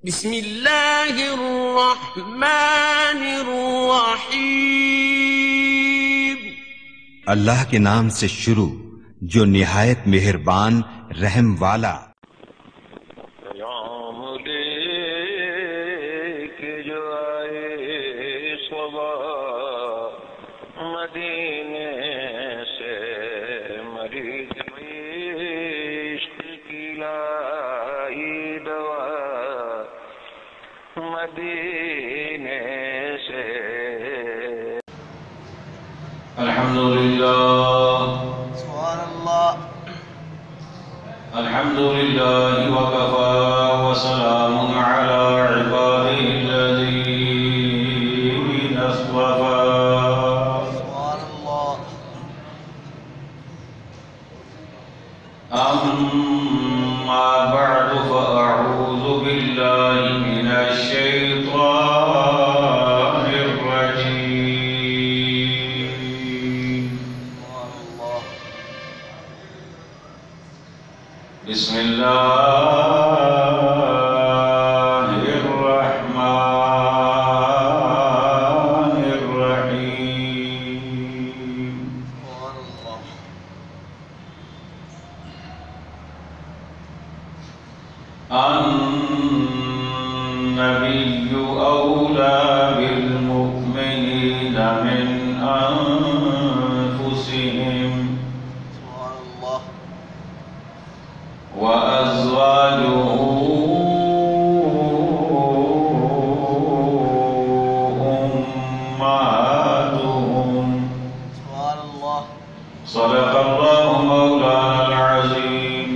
بسم اللہ الرحمن الرحیم۔ اللہ کے نام سے شروع جو نہایت مہربان رحم والا۔ پیام لے کے جو آئے صبح مدینے سے، مریض عشق کی لائی دوا مدینے سے۔ الحمدللہ سبحان اللہ۔ الحمدللہ وکفى وسلام علی عباده الذین اصطفى۔ سبحان اللہ۔ اما بعد فاعوذ باللہ من الشیطان الرجیم۔ سبحان اللہ۔ بسم اللہ الرحمن الرحیم۔ سبحان اللہ۔ النبی اولی بالمؤمنین من انفسهم سبحان اللہ۔ وأزواجه أمهاتهم۔ سبحان اللہ۔ صدق الله مولانا العظيم۔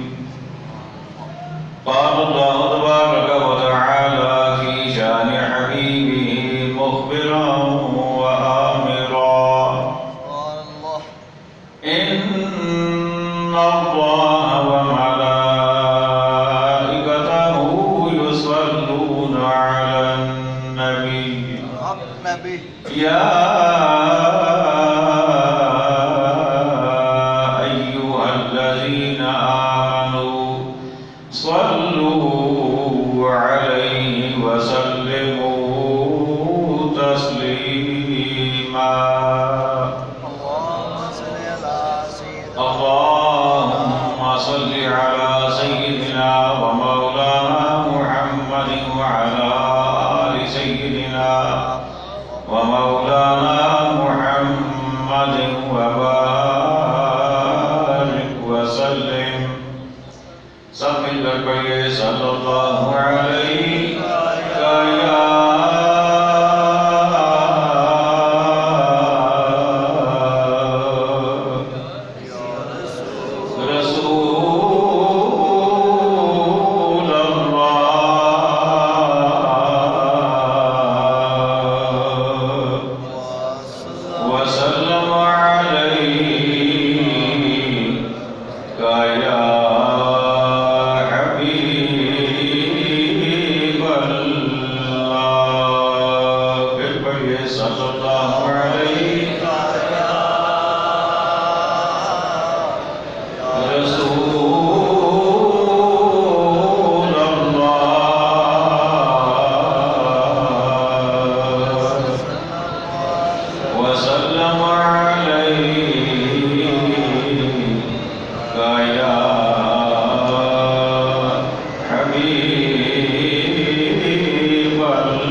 قال الله تبارك وتعالى في شان حبيبه مخبرا وآمرا: سبحان اللہ۔ إن الله وملائكته يصلون على النبي حق نبی۔ يا أيها الذين آمنوا صلوا عليه وسلموا تسليما۔ اللهم صل علی سیدنا اللهم صل على سيدنا ومولانا محمد وعلى آل سيدنا ومولانا محمد وبارك وسلم۔ سب مل کر پڑھیے صلی اللہ علیہ یا رسول اللہ وسلم علیہ یا حبیب اللہ۔ پھر پڑھیے صلی اللہ علیہ رسول اللہ وسلم علیہ یا حبیب اللہ۔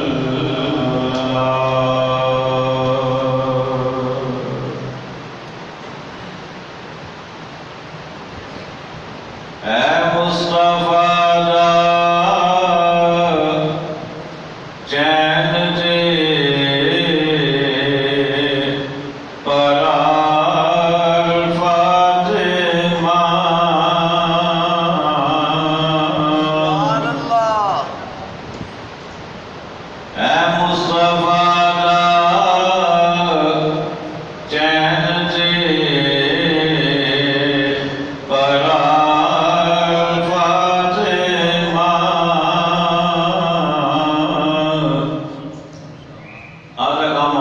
اے مصطفیٰ دا چین دے پرار فاطمہ۔ سبحان اللہ۔ اے مصطفیٰ دا چین دے پرار فاطمہ۔ آدھا کام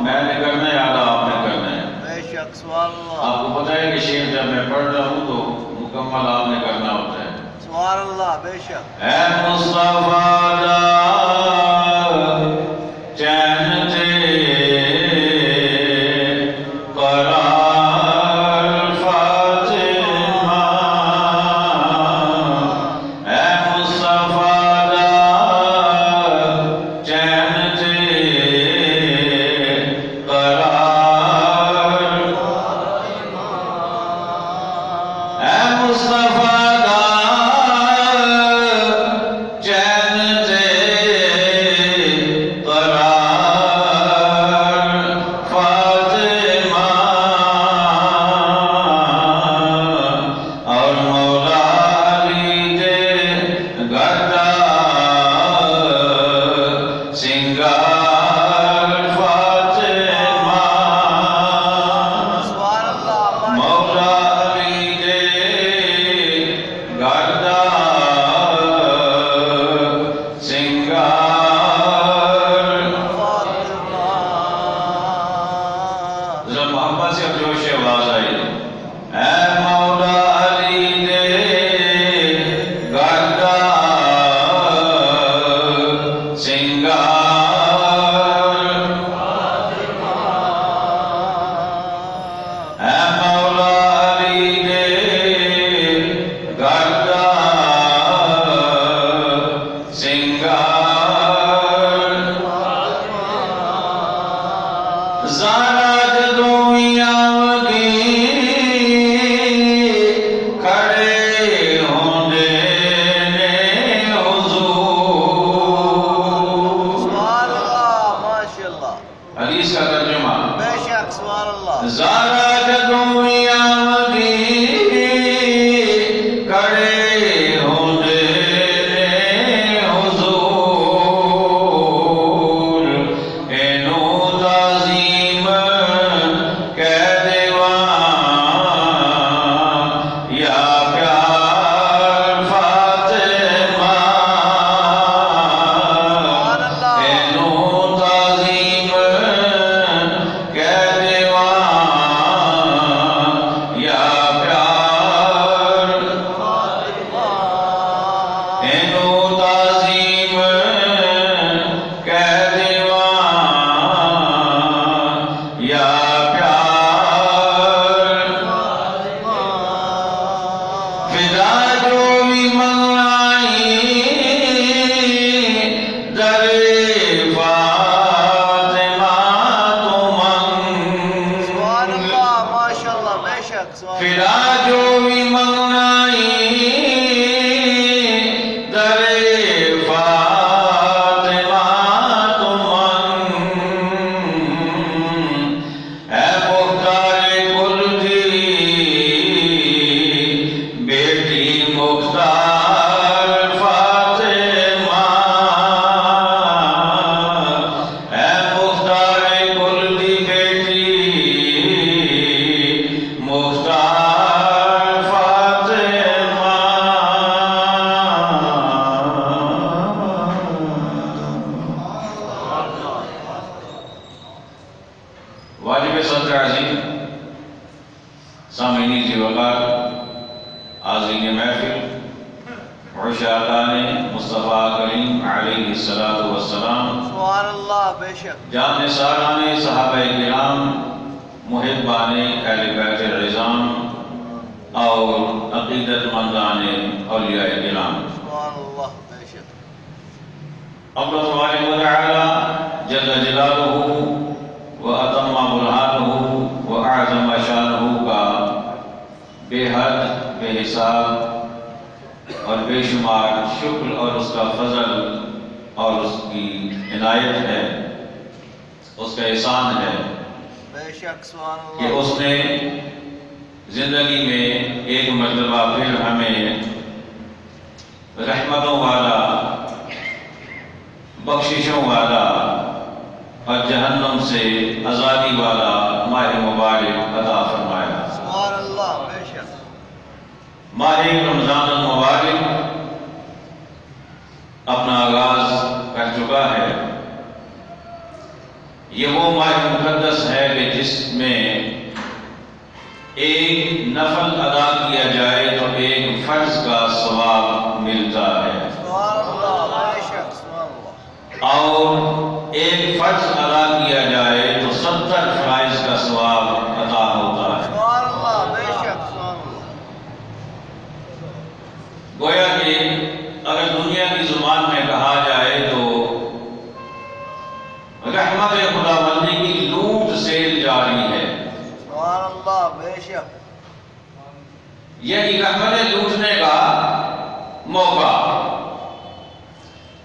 میں نے کرنا ہے، آدھا آپ نے کرنا ہے۔ بے شک۔ سبحان اللہ۔ آپ کو پتہ ہے کہ شعر جب میں پڑھ رہا ہوں تو مکمل آپ نے کرنا ہوتا ہے۔ سبحان اللہ۔ بے شک۔ اے مصطفیٰ دا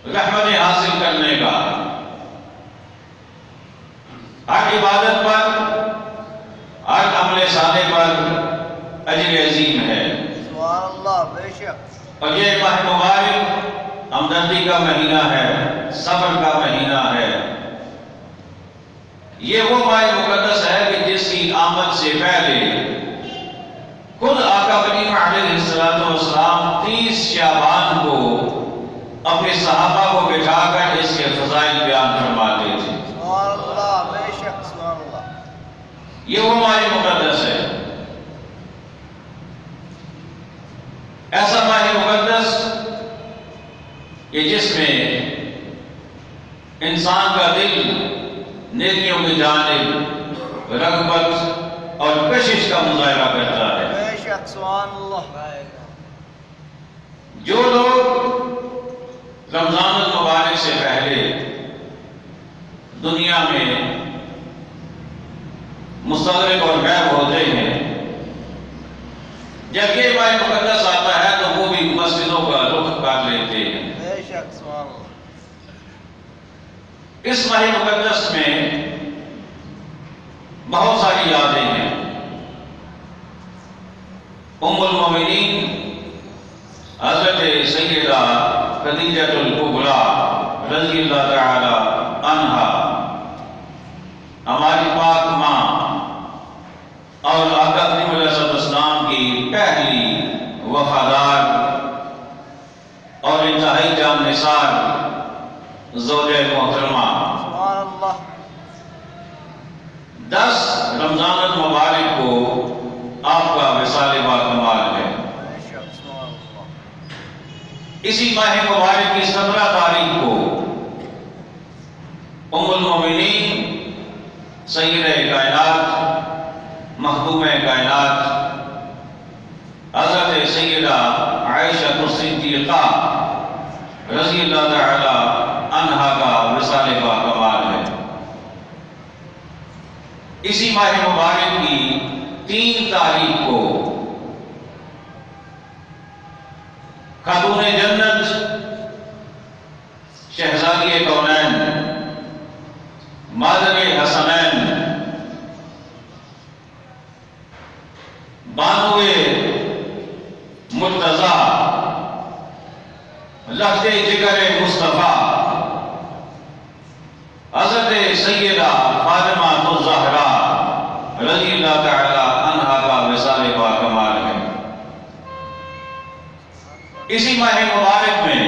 رحمتیں حاصل کرنے کا، ہر عبادت پر، ہر عمل صالح پر اجر عظیم ہے۔ سبحان اللہ، بے شک۔ اور یہ ماہ مبارک ہمدردی کا مہینہ ہے، صبر کا مہینہ ہے۔ یہ وہ ماہ مقدس ہے کہ جس کی آمد سے پہلے خود آقا کریم علیہ السلام 30 شعبان کو اپنے صحابہ کو بٹھا کر اس کے فضائل بیان فرماتے تھے۔ سبحان اللہ، بے شک، سبحان اللہ۔ یہ وہ ماہ مقدس ہے، ایسا ماہ مقدس کہ جس میں انسان کا دل نیکیوں کی جانب رغبت اور کشش کا مظاہرہ کرتا ہے۔ بے شک، سبحان اللہ۔ جو لوگ رمضان المبارک سے پہلے دنیا میں مستغرق اور غائب ہوتے ہیں، جب یہ ماہ مقدس آتا ہے تو وہ بھی مسجدوں کا رخ کر لیتے ہیں۔ بے شک، سبحان اللہ۔ اس ماہ مقدس میں بہت ساری یادیں ہیں۔ ام المومنین حضرت سیدہ خدیجہ الکبریٰ رضی اللہ تعالی عنہا، ہماری پاک ماں اور آقا کریم علیہ السلام کی پہلی وفادار اور انتہائی جان نثار زوجہ محترمہ، سبحان اللہ۔ 10 رمضان المبارک کو آپ کا وصال باکمال ہے۔ بے شک، سبحان اللہ۔ اسی ماہ مبارک کی 17 تاریخ کو ام المومنین سیدہ کائنات، مخدوم کائنات حضرت سیدہ عائشہ الصدیقہ رضی اللہ تعالی عنہا کا وصال باکمال ہے۔ اسی ماہ مبارک کی 3 تاریخ کو خاتون جنت شہزادی کونین مادر حسنین بانوے مرتضی لخت جگر مصطفیٰ حضرت سیدہ فاطمہ الزہرا رضی اللہ تعالی عنہا کا وصال باکمال ہے۔ اسی ماہ مبارک میں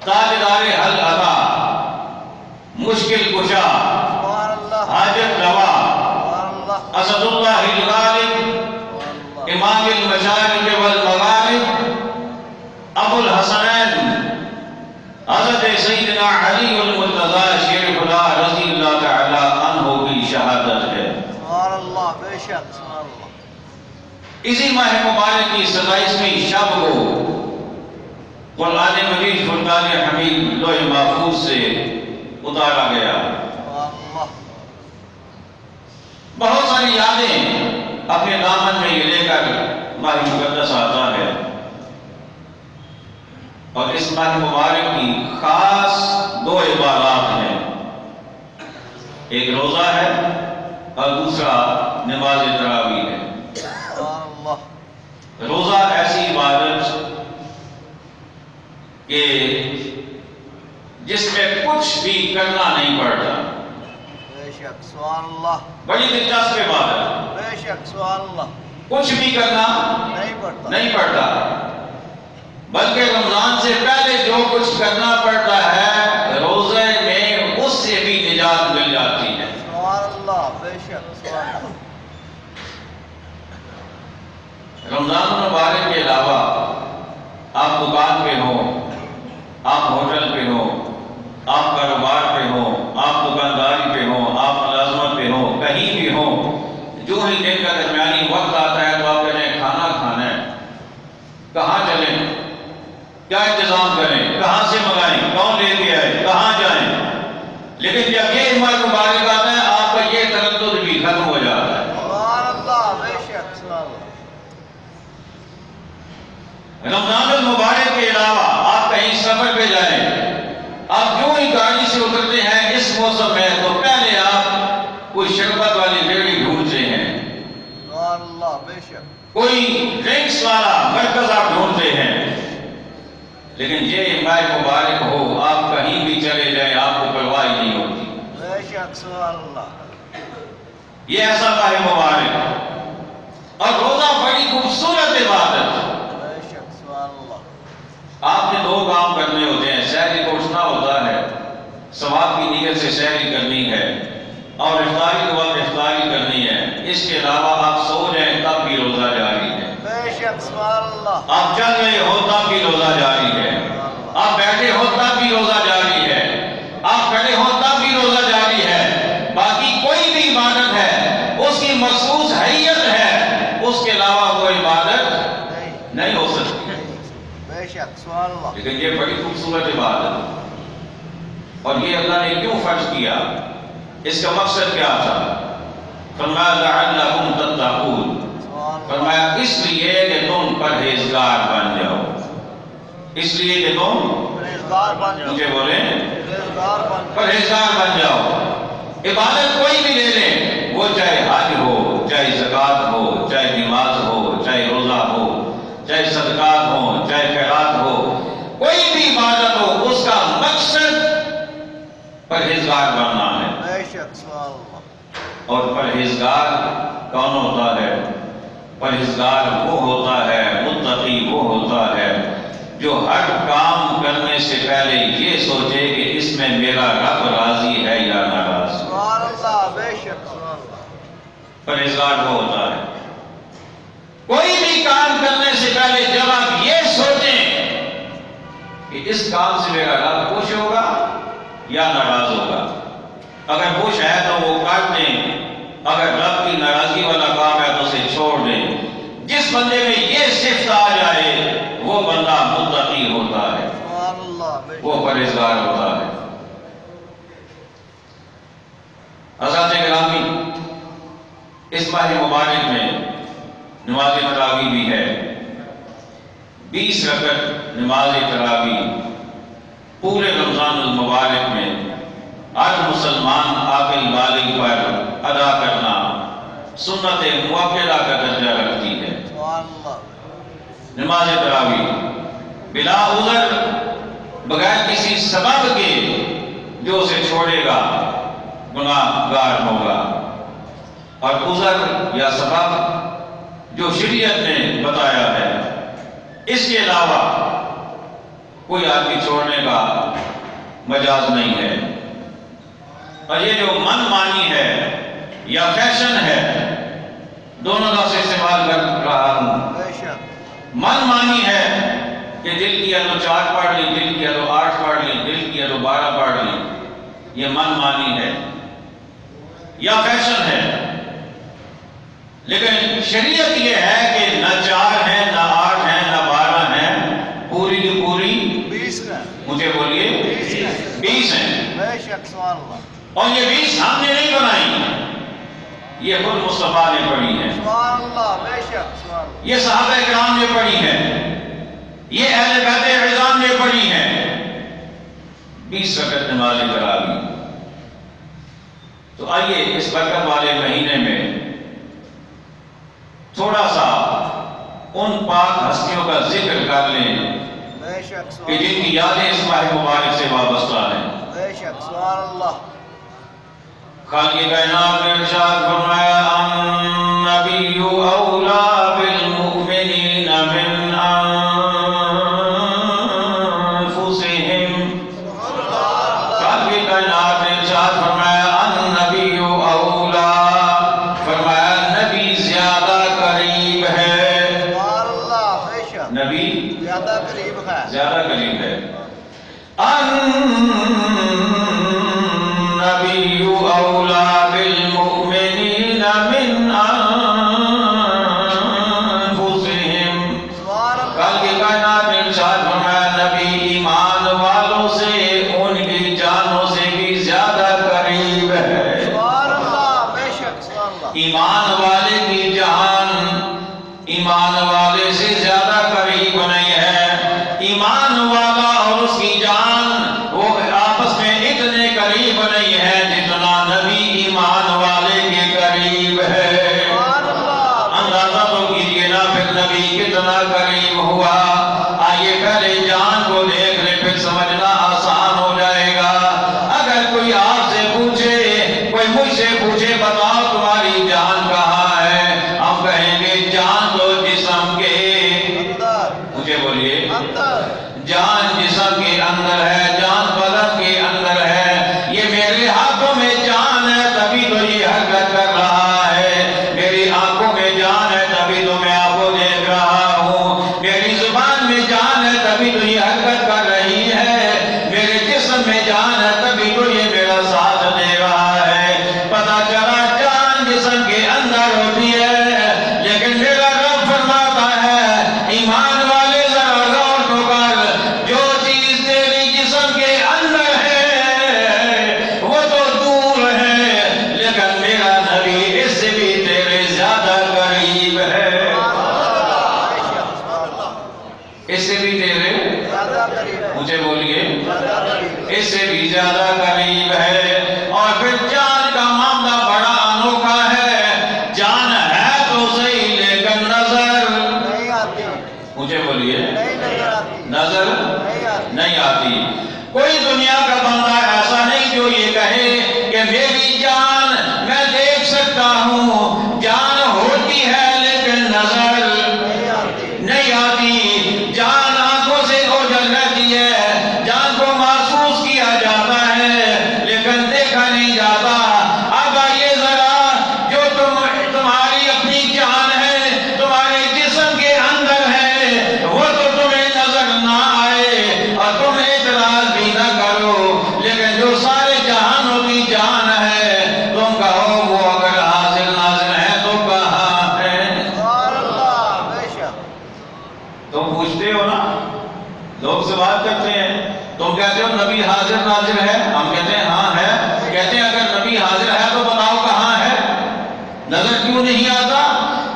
تاجدار حل عطا، مشکل کشا، سبحان اللہ، حاجت روا، سبحان اللہ، اسد اللہ الغالب، سبحان اللہ۔ امام المشارق والمغارب، ابو الحسنین حضرت سیدنا علی المرتضی شیر خدا رضی اللہ تعالی عنہ کی شہادت ہے۔ سبحان اللہ، بے شک، سبحان اللہ۔ اسی ماہ مبارک کی 27ویں شب کو قرآن مجید فرقان حمید لوح محفوظ سے اتارا گیا۔ سبحان اللہ۔ بہت ساری یادیں اپنے دامن میں یہ لے کر ماہ مقدس آتا ہے، اور اس ماہ مبارک کی خاص 2 عبادات ہیں، ایک روزہ ہے اور دوسرا نماز تراویح ہے۔ سبحان اللہ۔ روزہ ایسی عبادت کہ جس میں کچھ بھی کرنا نہیں پڑتا، بے شک، سبحان اللہ، بڑی دلچسپ عبادت، بے شک، سبحان اللہ۔ کچھ بھی کرنا نہیں پڑتا۔ نہیں پڑتا، بلکہ رمضان سے پہلے جو کچھ کرنا پڑتا ہے روزے میں اس سے بھی نجات مل جاتی ہے۔ سبحان اللہ، بے شک، سبحان اللہ۔ رمضان المبارک کے علاوہ آپ دکان پہ ہوں، آپ ہوٹل پہ ہوں، آپ کاروبار پہ ہوں، آپ دکانداری پہ ہوں، آپ ملازمت پہ ہوں، کہیں بھی ہوں، جو ہی دن کا درمیانی وقت آتا ہے تو آپ کہتے ہیں کھانا کھانا ہے، کہاں چلیں، کیا انتظام کریں، کہاں سے منگائیں، کون لے پہ جائیں، آپ جو ہی گاڑی سے اترتے ہیں اس موسم میں تو پہلے آپ کوئی شربت والی ریڑھی ڈھونڈتے ہیں، سبحان اللہ بے شک کوئی ڈرنکس والا مرکز آپ ڈھونڈتے ہیں، لیکن یہ ماہ مبارک ہو آپ کہیں بھی چلے جائیں آپ کو پرواہ ہی نہیں ہوتی۔ بے شک سبحان اللہ یہ ایسا ماہ مبارک اور روزہ بڑی خوبصورت عبادت۔ بے شک سبحان اللہ آپ نے دو کام کرنے ہوتے ہیں، سحری کو اٹھنا ہوتا ہے، ثواب کی نیت سے سحری کرنی ہے اور افطاری کے وقت افطاری کرنی ہے، اس کے علاوہ آپ سو جائیں تب بھی روزہ جاری ہے، بے شک سبحان اللہ آپ چل رہے ہو تب بھی روزہ جاری ہے، آپ بیٹھے ہو تب بھی روزہ جاری ہے، آپ کھڑے ہو تب بھی روزہ جاری ہے۔ باقی کوئی بھی عبادت ہے اس کی مخصوص حیت ہے، اس کے علاوہ وہ عبادت نہیں ہو سکتی، بے شک سبحان اللہ لیکن یہ بڑی خوبصورت عبادت۔ اور یہ اللہ نے کیوں فرض کیا، اس کا مقصد کیا تھا؟ فرمایا لعلکم تتقون، سبحان اللہ فرمایا اس لیے کہ تم پرہیزگار بن جاؤ، اس لیے کہ تم پرہیزگار بن جاؤ مجھے بولیں پرہیزگار بن جاؤ پرہیزگار بن جاؤ۔ عبادت کوئی بھی لے لیں، وہ چاہے حج ہو، چاہے زکوٰۃ ہو، چاہے نماز ہو، چاہے روزہ ہو، چاہے صدقات ہو، چاہے خیرات ہو، کوئی بھی عبادت ہو اس کا مقصد پرہیزگار بننا ہے۔ بے شک سبحان اللہ اور پرہیزگار کون ہوتا ہے؟ پرہیزگار وہ ہوتا ہے، متقی وہ ہوتا ہے جو ہر کام کرنے سے پہلے یہ سوچے کہ اس میں میرا رب راضی ہے یا ناراض۔ سبحان اللہ بے شک سبحان اللہ پرہیزگار وہ ہوتا ہے کوئی بھی کام کرنے سے پہلے جب آپ یہ سوچیں کہ اس کام سے میرا رب خوش ہوگا یا ناراض ہوگا، اگر خوش ہے تو وہ کر دیں، اگر رب کی ناراضی والا کام ہے تو اسے چھوڑ دیں۔ جس بندے میں یہ صفت آ جائے وہ بندہ متقی ہوتا ہے، سبحان اللہ بے وہ پرہیزگار ہوتا ہے۔ حضرات گرامی، اس ماہ مبارک میں نماز تراویح بھی ہے، 20 رکعت نماز تراویح پورے رمضان المبارک میں ہر مسلمان عاقل بالغ پر ادا کرنا سنت مؤکدہ کا درجہ رکھتی ہے۔ سبحان اللہ نماز تراویح بلا عذر، بغیر کسی سبب کے جو اسے چھوڑے گا گناہ گار ہوگا، اور عذر یا سبب جو شریعت نے بتایا ہے، اس کے علاوہ کوئی آدمی چھوڑنے کا مجاز نہیں ہے۔ اور یہ جو من مانی ہے یا فیشن ہے، دونوں کا سے استعمال کر رہا ہوں، بے شک من مانی ہے کہ دل کیا تو 4 پڑھ لی، دل کیا تو 8 پڑھ لی، دل کیا تو 12 پڑھ لی، یہ من مانی ہے یا فیشن ہے۔ لیکن شریعت یہ ہے کہ نہ 4 ہیں، نہ 8 ہیں، نہ 12 ہیں، پوری کی پوری 20 کا مجھے بولیے 20 ہیں۔ بے شک سبحان اللہ اور یہ 20 ہم نے نہیں بنائی، یہ خود مصطفیٰ نے پڑھی ہے، سبحان اللہ بے شک سبحان اللہ یہ صحابہ کرام نے پڑھی ہے، یہ اہل بیت عظام نے پڑھی ہے۔ 20 رکعت نماز تراویح۔ تو آئیے اس برکت والے مہینے میں تھوڑا سا ان پاک ہستیوں کا ذکر کر لیں بے شک کہ سبحان جن کی یادیں اس ماہ مبارک سے وابستہ ہیں۔ بے شک سبحان اللہ خالق کائنات نے ارشاد فرمایا النبی اولا بالمؤمنین من انفسہم۔ خالق کائنات نے ارشاد فرمایا النبی اولا، فرمایا نبی زیادہ قریب ہے، سبحان اللہ بے شک نبی زیادہ قریب ہے زیادہ قریب ہے۔ النبی اولا بالمؤمنین من انفسہم۔ سبحان اللہ کل کی کائنات نے ارشاد فرمایا نبی ایمان والوں سے کتنا کریم ہوا. آئیے پہلے جان کو دیکھ لیں پھر سمجھنا آسان ہو جائے گا. اگر کوئی آپ سے پوچھے, کوئی مجھ سے پوچھے بتاؤ تمہاری جان کہاں ہے, ہم کہیں گے جان تو جسم کے مجھے بولیے جان جسم کے اندر ہے, جان بدن کے اندر ہے. یہ میرے ہاتھوں میں جان ہے تبھی تو یہ حرکت کر رہا ہے, میری آنکھوں میں جان ہے تبھی تو میں آپ کو دیکھ رہا ہوں, میری زبان میں جان ہے تبھی تو یہ حرکت کر رہی ہے, میرے جسم میں جان ہے تبھی تو یہ میرا ساتھ دے رہا ہے. پتہ چلا جان جسم کے اندر ہوتی ہے, لیکن میرا رب فرماتا ہے ایمان والے ذرا غور تو کر, جو چیز تیری جسم کے اندر ہے وہ تو دور ہے, لیکن میرا نبی اس سے بھی تیرے زیادہ قریب ہے, اس سے بھی تیرے مجھے بولیے اس سے بھی زیادہ قریب ہے. اور پھر جان کا معاملہ بڑا انوکھا ہے, جان ہے تو صحیح لیکن نظر مجھے بولیے نظر نہیں آتی. کوئی دنیا کا بندہ ایسا نہیں جو یہ کہے کہ میری جان میں دیکھ سکتا ہوں, جان ہوتی ہے لیکن نظر نہیں آتی. جان آنکھوں سے اوجھل رہتی ہے, جان کو محسوس کیا جاتا ہے لیکن دیکھا نہیں جاتا. اب آئیے ذرا, جو تمہاری اپنی جان ہے تمہارے جسم کے اندر ہے وہ تو تمہیں نظر نہ آئے اور تم اعتراض بھی نہ کرو, لیکن جو سارے جہانوں کی جان ہے تم کہو وہ اگر حاضر ناظر ہے تو کہاں ہے. تم پوچھتے ہو نا, لوگ سے بات کرتے ہیں, تم کہتے ہو نبی حاضر ناظر ہے, ہم کہتے ہیں ہاں ہے. کہتے ہیں اگر نبی حاضر ہے تو بتاؤ کہاں ہے, نظر کیوں نہیں آتا.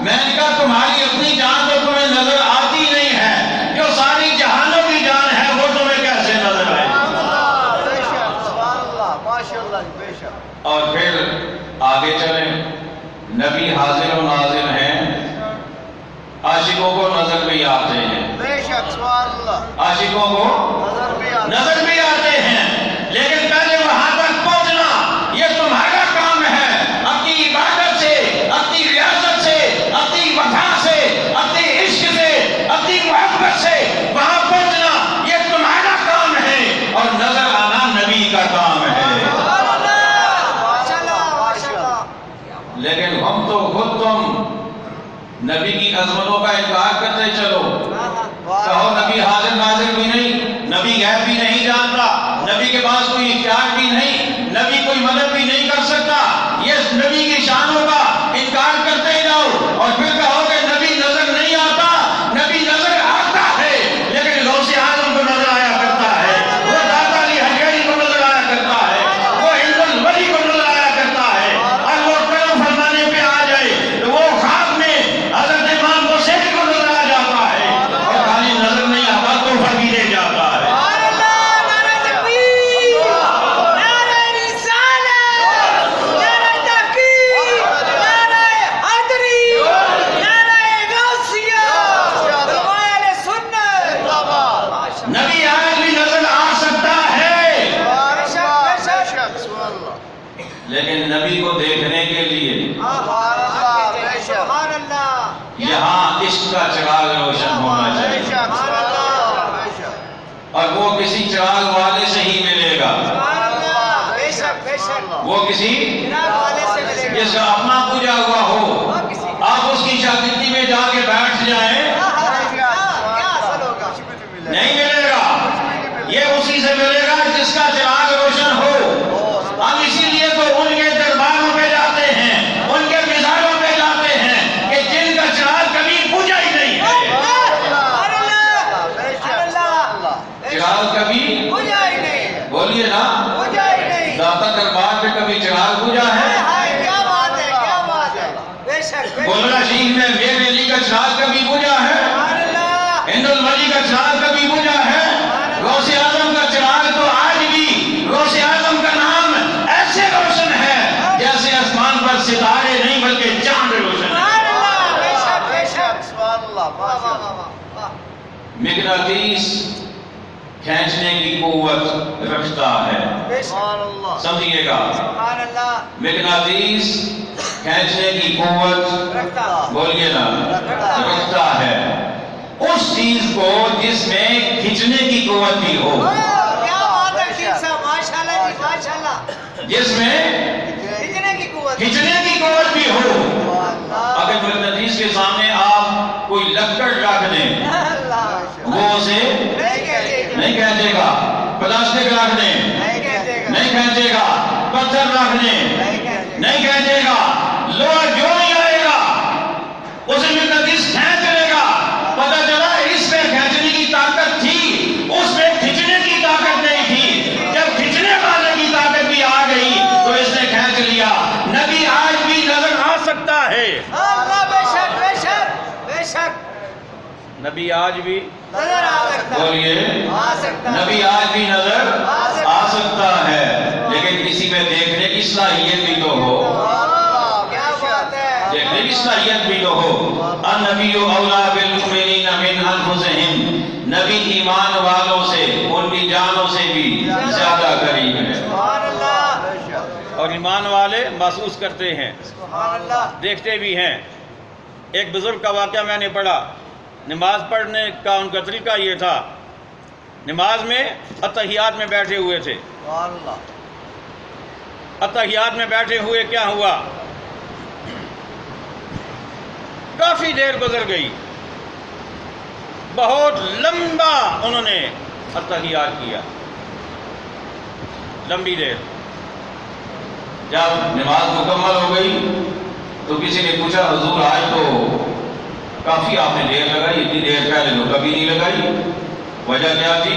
میں نے کہا تمہاری اپنی جان تو تمہیں نظر آتی نہیں ہے, جو ساری جہانوں کی جان ہے وہ تمہیں کیسے نظر آئے. اور پھر آگے چلیں, نبی حاضر و ناظر ہیں, عاشقوں کو نظر بھی آتے ہیں, عاشقوں کو نظر بھی آتے ہیں, لیکن پہلے وہاں تک پہنچنا یہ تمہارا کام ہے. اپنی عبادت سے, اپنی ریاضت سے, اپنی وفا سے, اپنی عشق سے, اپنی محبت سے وہاں پہنچنا یہ تمہارا کام ہے, اور نظر آنا نبی کا کام ہے. لیکن ہم تو خود تم نبی کی عظمتوں کا انکار کرتے چلو. کہو نبی حاضر ناظر بھی نہیں, نبی غیب بھی نہیں جانتا, نبی کے پاس کوئی اختیار بھی نہیں, نبی کوئی مدد بھی نہیں کر سکتا. یہ نبی کی شانوں کا انکار کرتے جاؤ اور پھر کہو کہ نبی نظر نہیں آتا. نبی نظر آتا ہے, لیکن غوث اعظم کو نظر آیا کرتا ہے, وہ داتا علی حجویری کو نظر آیا کرتا ہے, وہ ہند الولی کو نظر آیا کرتا ہے, اور وہ کرم فرمانے پہ آ جائے تو وہ خواب میں حضرت امام حسین کو نظر آ جاتا ہے, اور خالی نظر نہیں آتا تو بھی لے جاتا ہے. نبی آج بھی نظر آ سکتا ہے, لیکن نبی کو دیکھنے کے لیے یہاں عشق کا چراغ روشن ہونا چاہیے, اور وہ کسی چراغ والے سے ہی ملے گا. وہ کسی جس کا اپنا پوجا ہوا ہو, آپ اس کی شاگردی میں جا کے بیٹھ جائیں نہیں ملے گا. یہ اسی سے ملے گا جس کا چراغ روشن ہو. ہم اسی لیے تو ان کے درباروں پہ جاتے ہیں, ان کے مزاروں پہ جاتے ہیں کہ جن کا چراغ کبھی بجھا ہی نہیں ہے. چراغ کبھی بولیے نا, داتا دربار پہ کبھی چراغ بجھا ہے؟ گولڑا شریف میں بیر علی کا چراغ کبھی بجھا ہے؟ ہند الولی کا چراغ کبھی بجھا ہے؟ غوث اعظم کا چراغ تو آج بھی, غوث اعظم کا نام ایسے روشن ہے جیسے آسمان پر ستارے نہیں بلکہ چاند روشن ہے. قوت رکھتا ہے۔ سبحان اللہ سمجھیے گا، سبحان اللہ مغناطیس کھینچنے کی قوت رکھتا بولیے نا رکھتا ہے اس چیز کو جس میں کھینچنے کی قوت بھی ہو، کیا بات ہے شیخ صاحب، ماشاءاللہ جی ماشاءاللہ، جس میں کھینچنے کی قوت کھینچنے کی قوت بھی ہو۔ اگر مغناطیس کے سامنے آپ کوئی لکڑ رکھ دیں وہ اسے نہیں کھینچے گا، پلاسٹک رکھ دیں نہیں کھینچے گا، پتھر رکھ دیں نہیں کھینچے گا، لوہا جو نہیں آئے گا اسے مغناطیس کھینچ لے گا۔ پتہ چلا اس میں کھینچنے کی طاقت تھی، اس میں کھینچنے کی طاقت نہیں تھی، جب کھینچنے والے کی طاقت بھی آ گئی تو اس نے کھینچ لیا۔ نبی آج بھی نظر آ سکتا ہے، اللہ بے شک بے شک بے شک نبی آج بھی نظر آ سکتا ہے، بولیے آ سکتا ہے، نبی آج بھی نظر آ سکتا ہے، لیکن کسی میں دیکھنے کی صلاحیت بھی تو ہو، کیا بات ہے، دیکھنے کی صلاحیت بھی تو ہو۔ النبی اولیٰ بالمؤمنین من انفسہم، نبی ایمان والوں سے ان کی جانوں سے بھی زیادہ قریب ہے، سبحان اللہ اور ایمان والے محسوس کرتے ہیں، سبحان اللہ دیکھتے بھی ہیں۔ ایک بزرگ کا واقعہ میں نے پڑھا، نماز پڑھنے کا ان کا طریقہ یہ تھا، نماز میں اتحیات میں بیٹھے ہوئے تھے، سبحان اللہ اتحیات میں بیٹھے ہوئے کیا ہوا، کافی دیر گزر گئی، بہت لمبا انہوں نے اتحیات کیا، لمبی دیر۔ جب نماز مکمل ہو گئی تو کسی نے پوچھا حضور آج تو کافی آپ نے دیر لگائی، اتنی دیر پہلے تو کبھی نہیں لگائی، وجہ کیا تھی؟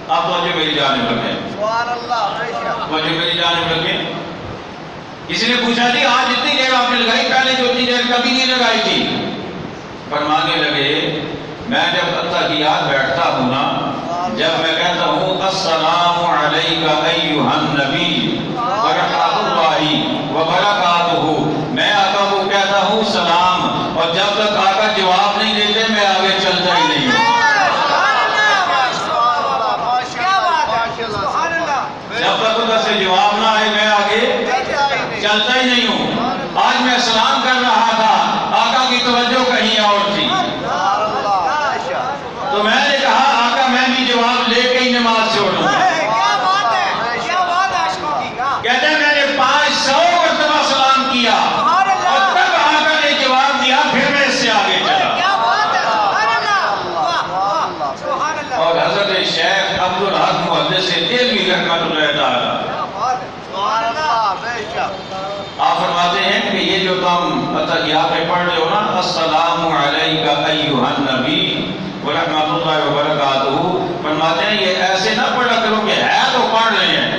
آپ توجہ میری جانب رکھیں، سبحان اللہ بے شک توجہ میری جانب رکھیں۔ کسی نے پوچھا جی آج اتنی دیر آپ نے لگائی، پہلے جو اتنی دیر کبھی نہیں لگائی تھی؟ فرمانے لگے میں جب اتحیات بیٹھتا ہوں نا، جب میں کہتا ہوں السلام علیکہ ایھا النبی ورحمۃ اللہ وبرکاتہ، میں آقا کو کہتا ہوں سلام، اور جب تک آقا جواب نہیں دیتے میں آگے چلتا ہی نہیں ہوں، جب تک ادھر سے جواب نہ آئے میں آگے چلتا ہی نہیں ہوں۔ آج میں سلام کر رہا تھا، آقا کی توجہ کہیں اور تھی، تو میں نے کہا آقا میں بھی جواب لے کے ہی نماز چھوڑوں گا۔ کہتے ہیں میں نے 500 مرتبہ سلام کیا اور تب آقا نے جواب دیا، پھر میں اس سے آگے چلا۔ اور حضرت شیخ عبدالحق محدث دہلوی رحمۃ اللہ تعالی آپ فرماتے ہیں کہ یہ جو تم اتحیات میں پڑھ رہے ہو نا، السلام علیکہ ایھا النبی ورحمۃ اللہ وبرکاتہ، فرماتے ہیں یہ ایسے نہ پڑھا کرو کہ ہے تو پڑھ رہے ہیں،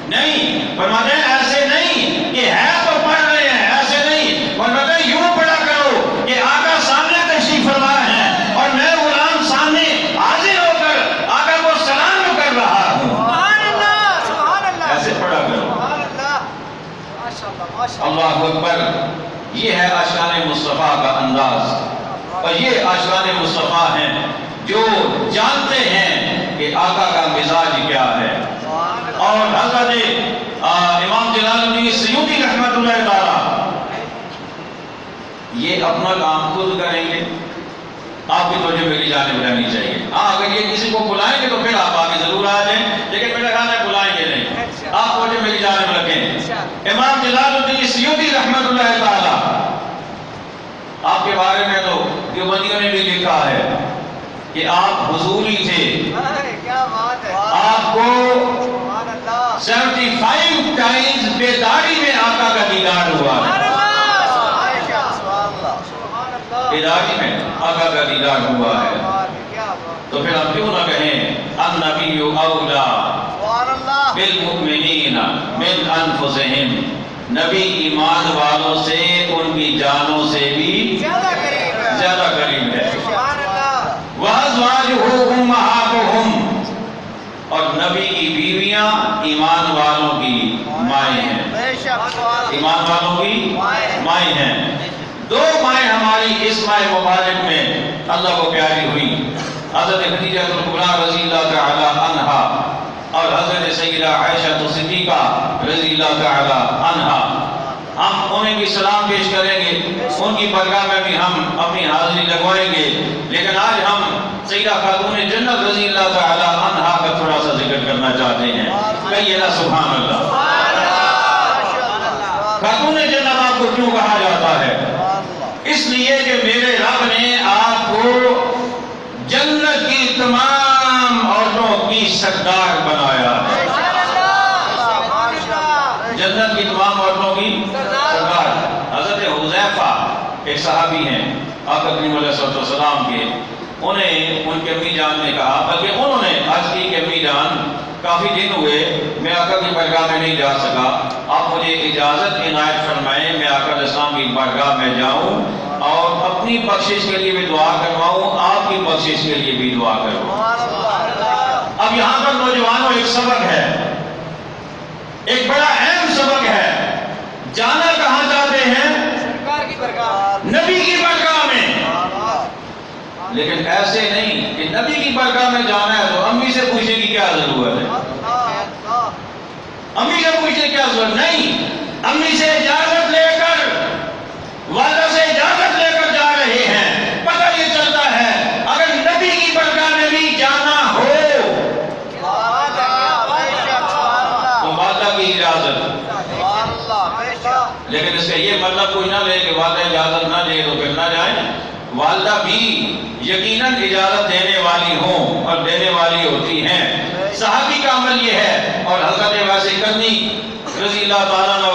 نہیں، فرماتے ہیں ایسے نہیں کہ ہے تو پڑھ رہے ہیں، ایسے نہیں، فرماتے ہیں یوں پڑھا کرو کہ آقا سامنے تشریف فرما ہے اور میں غلام سامنے حاضر ہو کر آقا کو سلام کر رہا ہوں، ایسے پڑھا کرو۔ اللہ اکبر، یہ ہے عاشقان مصطفیٰ کا انداز، اور یہ عاشقان مصطفیٰ ہیں جو جانتے ہیں کہ آقا کا مزاج کیا ہے۔ اور حضرت امام جلال الدین سیوطی رحمۃ اللہ تعالی یہ اپنا کام خود کریں گے، آپ کی توجہ میری جانب رہنی چاہیے۔ ہاں اگر یہ کسی کو بلائیں گے تو پھر آپ آگے ضرور آ جائیں، لیکن میرا خیال ہے بلائیں گے نہیں، آپ توجہ میری جانب رکھیں۔ امام جلال الدین سیوطی رحمۃ اللہ تعالی آپ کے بارے میں تو دیوبندیوں نے بھی لکھا ہے کہ آپ حضوری تھے، آپ کو 75 ٹائمز بیداری میں آقا کا دیدار ہوا ہے، بیداری میں آقا کا دیدار ہوا ہے، تو پھر ہم کیوں نہ کہیں النبی اولیٰ بالمؤمنین من انفسہم، نبی ایمان والوں سے ان کی جانوں سے بھی زیادہ قریب ہے۔ وَأَزْوَاجُهُ أُمَّهَاتُهُمْ، اور نبی کی بیویاں ایمان والوں کی مائیں ہیں، ایمان والوں کی مائیں ہیں۔ دو مائیں ہماری اس مائیں مبارک میں اللہ کو پیاری ہوئی، حضرت خدیجہ الکبریٰ رضی اللہ تعالی عنہا اور حضرت سیدہ عائشہ صدیقہ رضی اللہ تعالی عنہا، ہم انہیں بھی سلام پیش کریں گے، ان کی بارگاہ میں بھی ہم اپنی حاضری لگوائیں گے، لیکن آج ہم سیدہ خاتون جنت رضی اللہ تعالی عنہا کا تھوڑا سا ذکر کرنا چاہتے ہیں۔ کہیے نا سبحان اللہ۔ خاتون جنت آپ کو کیوں کہا جاتا ہے؟ اس لیے کہ میرے رب نے آپ کو جنت کی تمام عورتوں کی سردار بنایا ہے۔ جنت کی تمام عورتوں کی سردار۔ حضرت حذیفہ ایک صحابی ہیں آقا کریم علیہ السلام کے، انہیں ان کے امی جان نے کہا، بلکہ انہوں نے عرض کی کہ امی جان کافی دن ہوئے میں آقا کی بارگاہ میں نہیں جا سکا، آپ مجھے اجازت عنایت فرمائیں میں آقا علیہ السلام کی بارگاہ میں جاؤں اور اپنی بخشش کے لیے بھی دعا کرواؤں، آپ کی بخشش کے لیے بھی دعا کرواؤں۔ اب یہاں پر نوجوانوں ایک سبق ہے، ایک بڑا اہم سبق ہے۔ جانا کہاں چاہتے ہیں؟ نبی کی بارگاہ میں، لیکن ایسے نہیں کہ نبی کی بارگاہ میں جانا ہے تو امی سے پوچھنے کی کیا ضرورت ہے؟ امی سے پوچھنے کی کیا ضرورت نہیں، امی سے اجازت لے کر، والدہ سے اجازت لے کر جا رہے ہیں۔ پتہ یہ چلتا ہے اگر نبی کی بارگاہ میں بھی جانا ہو تو والدہ کی اجازت، لیکن اس کا یہ مطلب کوئی نہ لے کہ والدہ اجازت نہ دے تو پھر نہ جائیں۔ والدہ بھی یقیناً اجازت دینے والی ہوں اور دینے والی ہوتی ہیں۔ صحابی کا عمل یہ ہے، اور حضرت ویسے کرنی رضی اللہ تعالیٰ عنہ،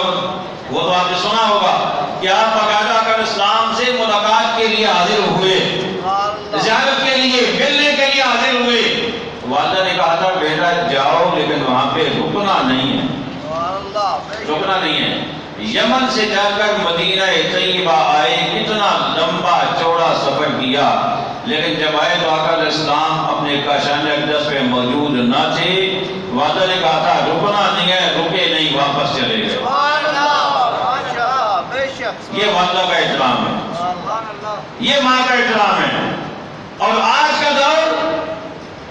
وہ تو آپ نے سنا ہوگا کہ آپ باقاعدہ کر اسلام سے ملاقات کے لیے حاضر ہوئے، زیارت کے لیے، ملنے کے لیے حاضر ہوئے۔ والدہ نے کہا تھا بیٹا جاؤ لیکن وہاں پہ رکنا نہیں ہے، رکنا نہیں ہے۔ یمن سے جا کر مدینہ طیبہ آئے، اتنا لمبا چوڑا سفر کیا، لیکن جب آئے تو آقا علیہ السلام اپنے کاشان اقدس پہ موجود نہ تھے۔ والدہ نے کہا تھا رکنا نہیں ہے، رکے نہیں، واپس چلے گئے۔ یہ والدہ کا احترام ہے، یہ ماں کا احترام ہے۔ اور آج کا دور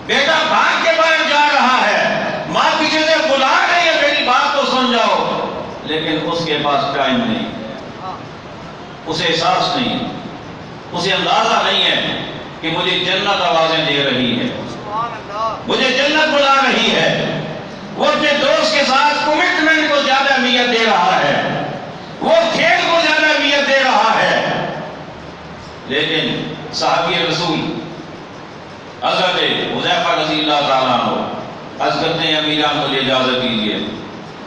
بیٹا بھاگ کے باہر جا رہا ہے، ماں پیچھے سے بلا رہی ہے میری بات تو سن جاؤ، لیکن اس کے پاس ٹائم نہیں، اسے احساس نہیں ہے، اسے اندازہ نہیں ہے کہ مجھے جنت آوازیں دے رہی ہے، مجھے جنت بلا رہی ہے۔ وہ اپنے دوست کے ساتھ کمٹمنٹ کو زیادہ اہمیت دے رہا ہے، وہ کھیل کو زیادہ اہمیت دے رہا ہے۔ لیکن صحابی رسول حضرت حذیفہ رضی اللہ تعالیٰ عنہ عرض کرتے ہیں امی جان مجھے اجازت دیجیے۔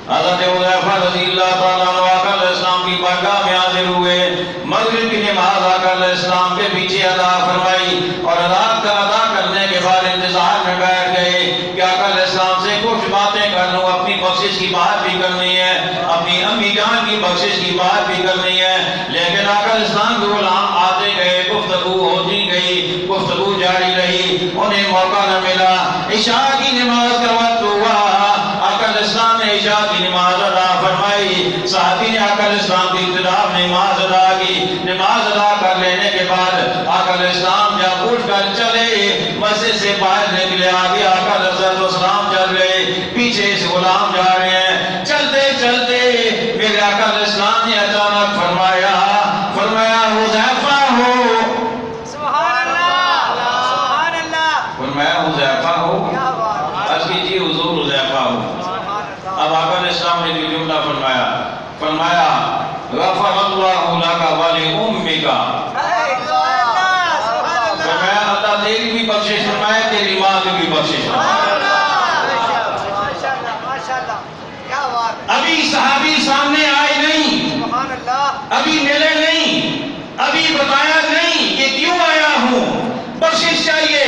حضرت حذیفہ رضی اللہ تعالیٰ عنہ آقا علیہ السلام کی بارگاہ میں حاضر ہوئے، مغرب کی نماز آقا علیہ السلام کے پیچھے ادا فرمائی، اور ادا کرنے کے بعد انتظار میں بیٹھ گئے کہ آقا علیہ السلام سے کچھ باتیں کر لوں، اپنی بخشش کی بات بھی کرنی ہے، اپنی امی جان کی بخشش کی بات بھی کرنی ہے۔ لیکن آقا علیہ السلام کے غلام آتے گئے، گفتگو ہوتی گئی، گفتگو جاری رہی، انہیں موقع نہ ملا۔ عشاء کی نماز کا وقت ہوا، آقا علیہ السلام نے عشاء کی نماز ادا فرمائی، صحابی نے آقا علیہ السلام کی ابتدا نماز ادا کی۔ نماز ادا کر لینے کے بعد آقا علیہ السلام جب اٹھ کر چلے، مسجد سے باہر نکلے، آگے آقا علیہ السلام چل رہے، پیچھے سے غلام جا رہے ہیں۔ چلتے چلتے میرے آقا علیہ السلام نے اچانک فرمایا حذیفہ ہو، سبحان اللہ، سبحان اللہ، فرمایا حذیفہ ہو، عرض کیجیے حضور حذیفہ ہو۔ اب آقا علیہ السلام نے جو جملہ فرمایا غفر اللہ لک ولأمک، فرمایا اللہ تیری بھی بخشش فرمائے، تیری ماں کی بھی بخشش فرمائے۔ ابھی صحابی سامنے آئے نہیں، ابھی ملے نہیں، ابھی بتایا نہیں کہ کیوں آیا ہوں، بخشش چاہیے،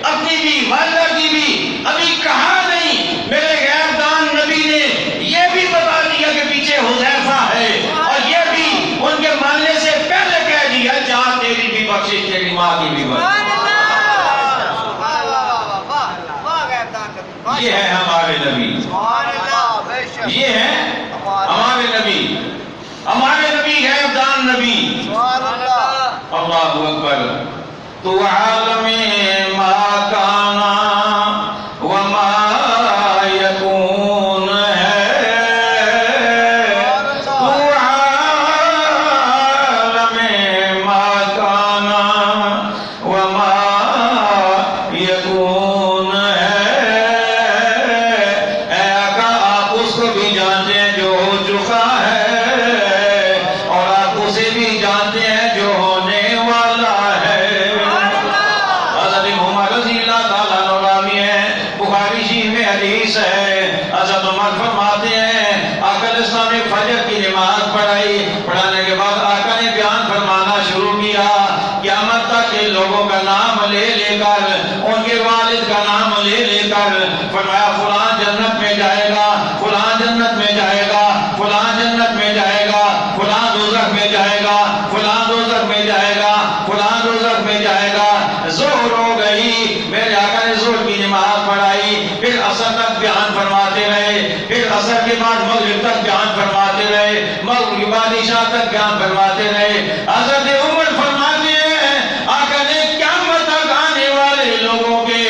اپنی بھی والدہ کی بھی ابھی کہا نہیں۔ میرے غیب دان نبی نے یہ بھی بتا دیا کہ پیچھے حذیفہ ہے، اور یہ بھی ان کے ماننے سے پہلے کہہ دیا جہاں تیری بھی بخشش تیری ماں کی بھی بخشش۔ یہ ہے ہمارے نبی، یہ ہے ہمارے نبی، ہمارے نبی ہے ابدان نبی۔ اللہ اکبر۔ تو عالم ما کانا وما حضرت عمر فرماتے ہیں آقا علیہ السلام نے فجر کی نماز پڑھائی، پڑھانے کے بعد آقا نے بیان فرمانا شروع کیا قیامت تک کے لوگوں کا نام لے لے کر، ان کے والد کا نام لے لے کر فرمایا فلاں جنت میں جائے گا، فلاں جنت میں جائے گا، فلاں جنت میں جائے گا، فلاں دوزخ میں جائے گا، فلاں دوزخ میں جائے گا، فلاں دوزخ میں جائے گا۔ ظہر ہو گئی، میرے آقا نے ظہر کی نماز پڑھائی، پھر عصر تک بیان فرماتے رہے، پھر عصر کے بعد مغرب تک بیان فرماتے رہے، مغرب کے بعد عشاء تک بیان فرماتے رہے۔ حضرت عمر فرماتے ہیں آقا نے قیامت تک آنے والے لوگوں کے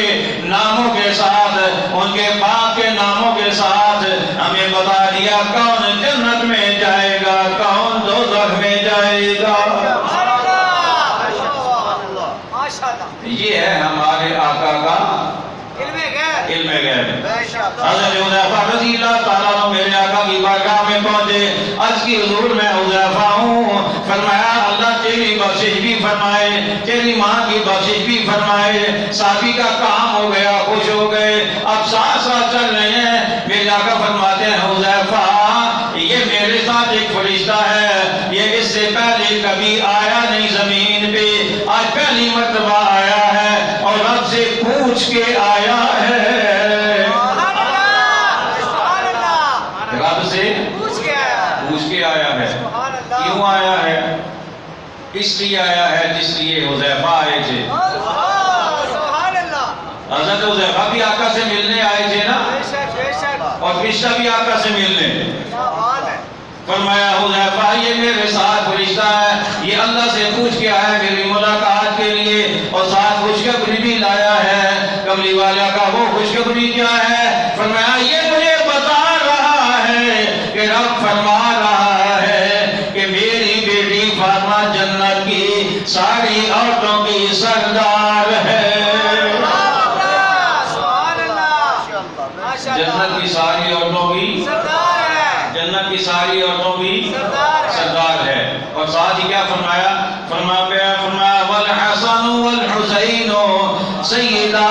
ناموں کے ساتھ، ان کے باپ کے ناموں کے ساتھ ہمیں بتا دیا کون جنت میں جائے گا، کون دوزخ میں جائے گا۔ یہ ہے ہمارے آقا کا علم غیب۔ حضرت حذیفہ رضی اللہ تعالیٰ عنہ میرے آقا کی بارگاہ میں پہنچے، عرض کی حضور میں حذیفہ ہوں، فرمایا اللہ تیری بخشش بھی فرمائے، تیری ماں کی بخشش بھی فرمائے۔ صحابی کا کام ہو گیا، خوش ہو گئے، اب ساتھ ساتھ چل رہے ہیں۔ میرے آقا فرماتے ہیں حذیفہ یہ میرے ساتھ ایک فرشتہ ہے، یہ اس سے پہلے کبھی آیا نہیں زمین پہ، آج پہلی مرتبہ آیا ہے اور رب سے پوچھ کے آیا ہے۔ رب سے پوچھ کے آیا ہے۔ کیوں آیا ہے؟ اس لیے آیا ہے جس لیے حذیفہ آئے تھے۔ حضرت حذیفہ بھی آقا سے ملنے آئے تھے نا، اور فرشتہ بھی آقا سے ملنے۔ فرمایا حذیفہ یہ میرے ساتھ فرشتہ ہے، یہ اللہ سے پوچھ کے آیا میری ملاقات کے لیے، اور ساتھ خوشخبری بھی لایا ہے۔ کملی والا کا وہ خوشخبری کیا ہے؟ فرمایا یہ مجھے بتا رہا ہے کہ رب فرما رہا ہے کہ میری بیٹی فاطمہ جنت کی ساری عورتوں کی سردار ہے۔ جنت کی ساری عورتوں کی جنت کی ساری عورتوں کی سردار ہے۔ اور ساتھ ہی کیا فرمایا؟ فرمایا والحسن والحسین سیدا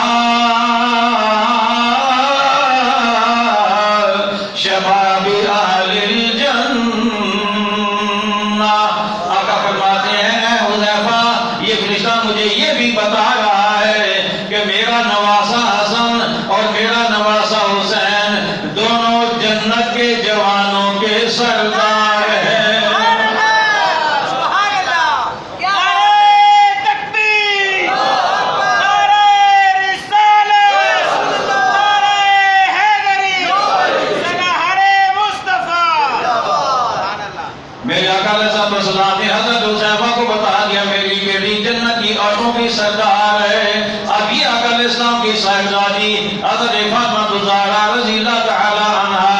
شباب اہل الجنہ۔ آقا فرماتے ہیں اے حذیفہ یہ فرشتہ مجھے یہ بھی بتا رہا ہے کہ میرا نواسہ حسن اور میرا نواسہ حسین دونوں جنت کے جوانوں کے سردار ہیں۔ میرے آقا علیہ السلام نے حضرت حذیفہ کو بتا دیا میری بیٹی جنت کی عورتوں کی سردار ہے۔ اب یہ آقا علیہ السلام کی صاحبزادی حضرت فاطمہ الزہرا رضی اللہ تعالی عنہا،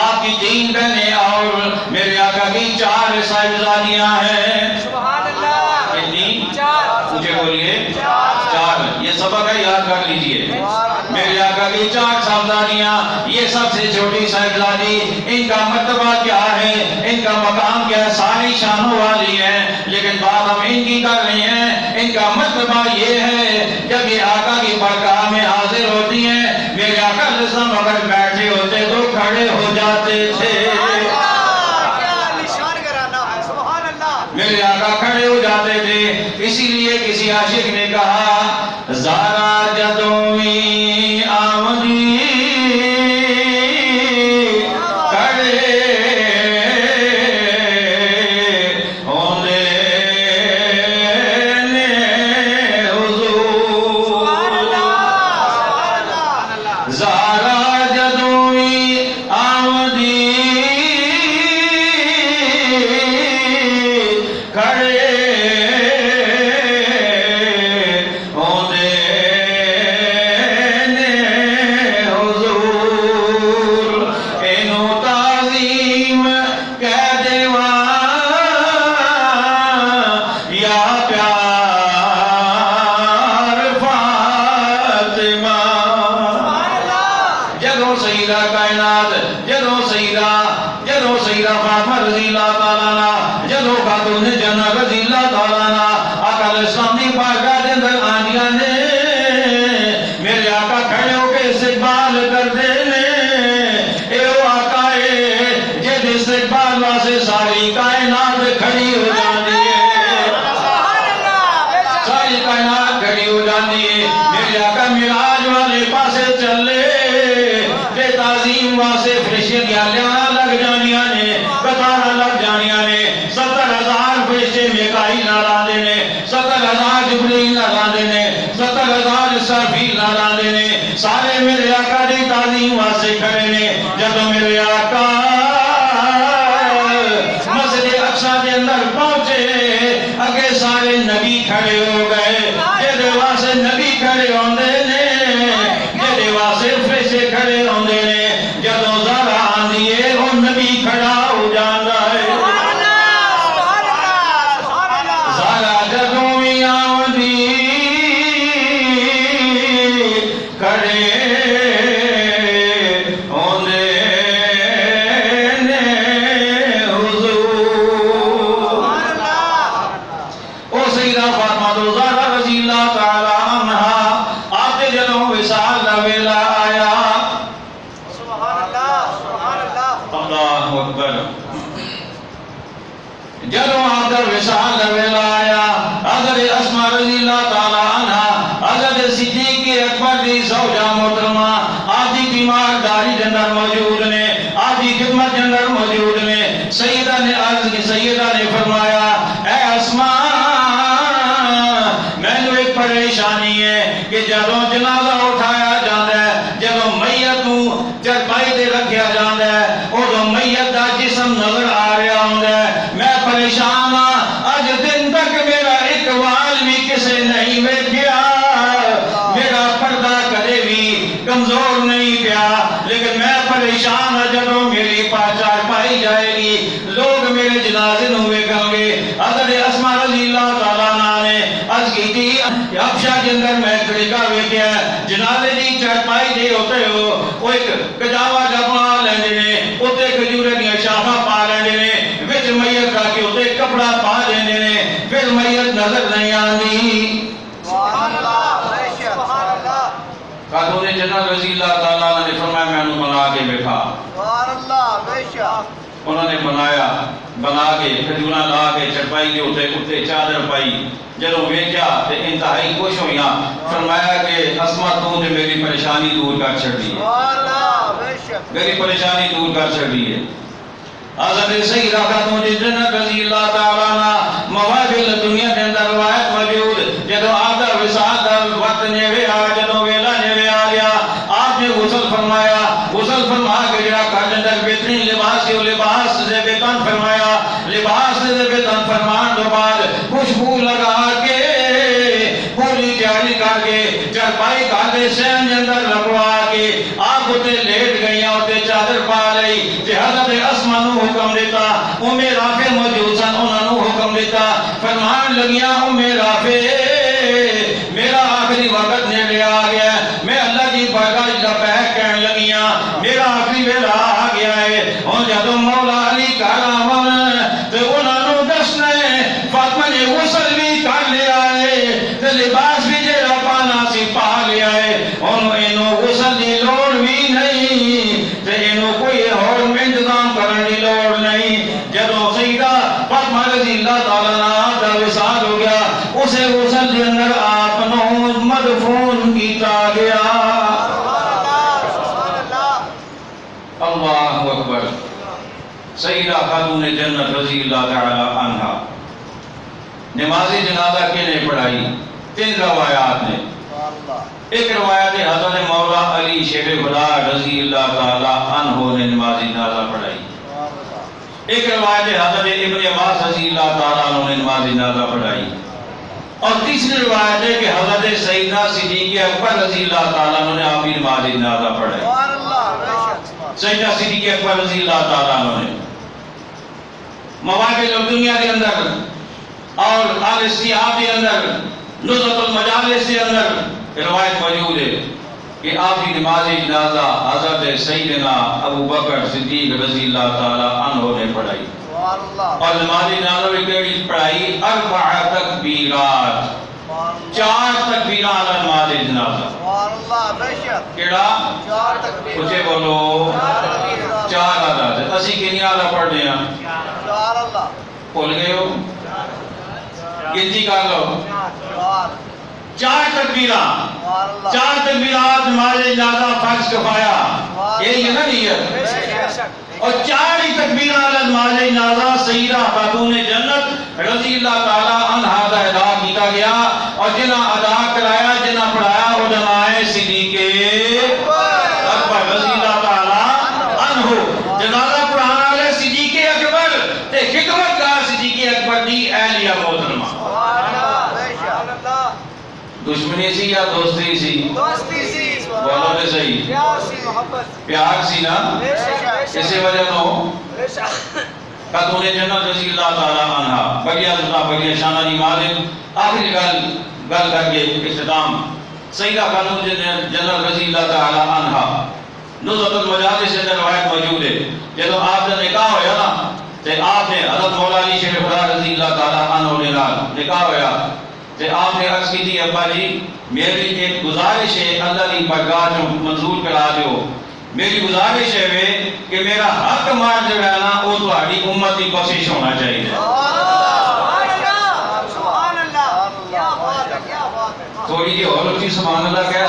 آپ کی 3 بہنیں اور میرے آقا کی 4 صاحبزادیاں ہیں۔ سبحان اللہ۔ کتنی؟ 4۔ مجھے بولیے 4۔ یہ سبق ہے، یاد کر لیجئے۔ میرے آقا کی 4 صاحبزادیاں، یہ سب سے چھوٹی صاحبزادی، ان کا مرتبہ کیا ہے، ان کا مقام کیا ہے؟ ساری شانوں والی ہیں، لیکن بات ہم ان کی کر رہے ہیں۔ ان کا مرتبہ یہ ہے جب یہ آقا کی بارگاہ میں حاضر ہوتی ہیں، میرے آقا علیہ السلام اگر بیٹھے ہوتے تو کھڑے ہو جاتے تھے۔ میرے آقا کھڑے ہو جاتے تھے، اسی لیے کسی عاشق نے کہا زارا جدوی آمدی کھڑے ہونے نے حضور، زارا جدوی آمدی کھڑے ہونے نے حضور، اینو تعظیم کہہ دیواں یا پیار فاطمہ۔ جدوں سیدہ کائنات، جدوں سیدہ فاطمہ رضی اللہ تعالیٰ عنہ، جدوں خاتون جنت رضی اللہ تعالیٰ عنہ آقا علیہ السلام دی بارگاہ دے اندر آندیاں نے، میرے آقا کھڑے ہو کے استقبال کردے نے۔ واسے فرشتے گیالیاں لگ جانیاں نے قطارہ لگ جانیاں نے 70,000 فرشتے میکائیل ناراندے نے 70,000 جبریل ناراندے نے 70,000 اسرافیل ناراندے نے سارے میرے آقا دی تعظیم واسے کھڑے نے جب میرے آقا مسجد اقصی دے اندر پہنچے اگے سارے نبی کھڑے ہو گئے جدے واسے نبی کھڑے ہوندے نے جدے واسے فرشتے کھڑے ہوندے نے جدوں ذرا آندی ہے وہ نبی کھڑا ہو جاندا ہے ذرا جدوں بھی آندی کھڑے ہوندے نے حضور او سیدہ فاطمہ الزہرا رضی اللہ تعالی عنہا آپ کے جدوں وصال دا ویلا آیا اللہ اکبر جدوں آپ دا وصال دا ویلا آیا حضرت اسماء رضی اللہ تعالی عنہا حضرت صدیق اکبر دی زوجہ محترمہ آپ دی تیمارداری کے اندر موجود نے آپ دی خدمت کے اندر موجود نے سیدہ نے عرض کی سیدہ نے فرمایا اے اسماء میں نے ایک پریشانی ہے کہ جدوں جنازہ اٹھایا جاندہ ہے جدوں میت نو چرپائی دے رکھیا جاندہ ہے اور میت دا جسم نظر آ رہا ہوندہ ہے میں پریشان ہاں آج دن تک میرا ایک وال بھی کسے نہیں ویکھیا میرا پردہ کدے بھی کمزور نہیں پیا لیکن میں پریشان ہاں جدوں میری پہچان پائی جائے گی لوگ میرے جنازے نو ویکھیں گے حضرت اسماء رضی اللہ تعالیٰ عنہ نے عرض کی تھی افشا کے اندر میں طریقہ ویکھیا جنازے دی چرپائی دے ہوتے ہو وہ ایک کجاوا جا بنا لیندے نے اوتے کھجورے دی شاخاں پا لیندے نے وچ میت رکھ کے اوتے کپڑا پا لیندے نے پھر میت نظر نہیں آندی سبحان اللہ بے شک سبحان اللہ خاتون جنت رضی اللہ تعالیٰ نے فرمایا میں انہوں بنا کے بیٹھا سبحان اللہ بے شک انہوں نے بنا کے کھجوراں لا کے چرپائی کے اوتے چادر پائی جدوں ویکھیا تے انتہائی خوش ہویاں فرمایا کہ اسماء تو نے میری پریشانی دور کر چھڈی ہے سبحان اللہ بے شک میری پریشانی دور کر چھڈی ہے حضرت سیدہ خاتون جنت رضی اللہ تعالیٰ عنہ مواقع دنیا کے اندر روایت موجود جدوں آپ دا وصال دا وقت نیوے آ جدوں ویلا نیوے آ گیا آپ نے غسل فرمایا غسل فرما کے جڑا گھر کے اندر بہترین لباس کے لباس سے بے تن فرمایا لباس سے بے تن فرمان تو بعد خوشبو لگا کے پوری تیاری کر کے چرپائی کر کے سین کے اندر رکھوا کے آپ ہوتے لیٹ گئیاں ہوتے چادر پا لئی کہ حضرت اسماء نو حکم دیتا رافع موجود سن انہوں نے حکم دیتا فرمان لگیاں رافع میرا آخری وقت نیڑے آ گیا میں اللہ کی بارگاہ لبیک کہنے لگیاں میرا آخری ویلا آ گیا ہے اور جدوں مولا علی کارا تے انہوں نے دسنے فاطمہ نے غسل بھی کر لیا ہے تے لباس بھی جیڑا پانا سی پا لیا ہے انہوں غسل دی لوڑ بھی نہیں تے انہوں کوئی اور انتظام کرنے دی لوڑ نہیں جدوں سیدہ فاطمہ رضی اللہ تعالیٰ عنہ دا وصال ہو گیا اسے غسل دے اندر آپ نو مدفون کیتا گیا اللہ اکبر سیدہ خاتون جنت رضی اللہ تعالی عنہا نماز جنازہ کے نے پڑھائی 3 روایات نے ایک روایت حضرت مولا علی شیر خدا رضی اللہ تعالی عنہ نے نماز جنازہ پڑھائی ایک روایت حضرت ابن عباس رضی اللہ تعالی عنہ نے نماز جنازہ پڑھائی اور تیسری روایت ہے کہ حضرت سیدنا صدیق اکبر رضی اللہ تعالیٰ عنہ نے آپ بھی نماز جنازہ پڑھائی سیدنا صدیق اکبر رضی اللہ تعالیٰ عنہ نے مواقع دنیا کے اندر اور آل استیاب کے اندر نزلۃ المجالس کے اندر روایت موجود ہے کہ آپ کی نماز جنازہ حضرت سیدنا ابو بکر صدیق رضی اللہ تعالیٰ عنہ نے پڑھائی اور نماز جنازہ میں کیڑی پڑھائی 4 تکبیرات 4 تکبیرات نماز جنازہ کیڑا 4 تکبیرات کچھے بولو 4 عدد اسی کنی آدھا پڑھ دیا 4 اللہ بھول گئے ہو گنتی کر لو 4 تکبیرات 4 تکبیرات نماز جنازہ فرض کفایا یہی ہے نا نیت اور 4 ہی تکبیرہ نماز جنازہ سیدہ خاتون جنت رضی اللہ تعالی عنہا دا ادا کیتا گیا اور جنہاں ادا کرایا جنہاں پڑھایا علماء صدیق اکبر رضی اللہ تعالی عنہ جنازہ پڑھانا والے صدیق اکبر تے خدمت گار صدیق اکبر دی اہلیہ محترمہ دشمنی سی یا دوستی سی دوستی سی بولو نے صحیح پیار سی محبت پیار سی نا اسی وجہ تو خاتون جنت رضی اللہ تعالی عنہ بڑیا زندہ بڑیا شانہ دی مالک آخری گل کر کے اختتام سیدہ خاتون جنت رضی اللہ تعالی عنہ نزلت المجالس سے روایت موجود ہے جب آپ کا نکاح ہویا نا تے آپ نے حضرت مولا علی شیخ خدا رضی اللہ تعالی عنہ نے نکاح ہویا تے آپ نے عرض کی تھی ابا جی میری ایک گزارش ہے اللہ کی بارگاہ جو منظور کرا دیو میری گزارش ہے کہ میرا حق مال جو ہے نا وہ تہاڈی امت کی بخشش ہونا چاہیے سبحان اللہ کیا بات ہے کیا بات ہے تھوڑی جی اور اچھی سبحان اللہ کہہ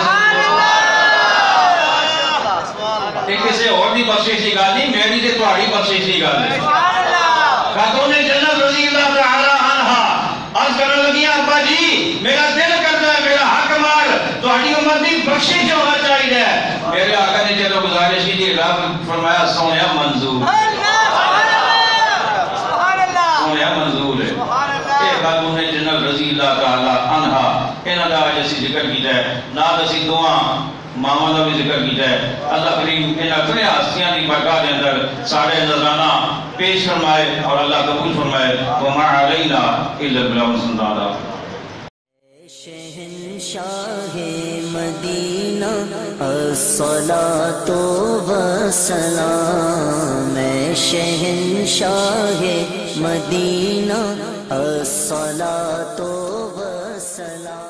سکتے کسی اور دی بخشش کی گل نہیں میری تے تہاڈی بخشش کی گل ہے خاتون جنت رضی اللہ تعالی عنہا عرض کرنے لگی ابا جی میرا دل کرتا ہے میرا حق مال تہاڈی امت دی بخشش ہونا چاہیے میرے آقا نے جب گزارش کی تھی رب فرمایا سونیا منظور سونیا منظور ہے اے خاتون جنت رضی اللہ تعالی عنہا انہاں دا اج اسی ذکر کیتا ہے نال اسی دعا ماما دا بھی ذکر کیتا ہے اللہ کریم انہاں اپنے ہستیاں دی بارگاہ دے اندر ساڑھے نذرانہ پیش فرمائے اور اللہ قبول فرمائے وما علینا الا البلاغ المبین شہنشاہ مدینہ الصلاۃ والسلام شہنشاہ مدینہ الصلاۃ والسلام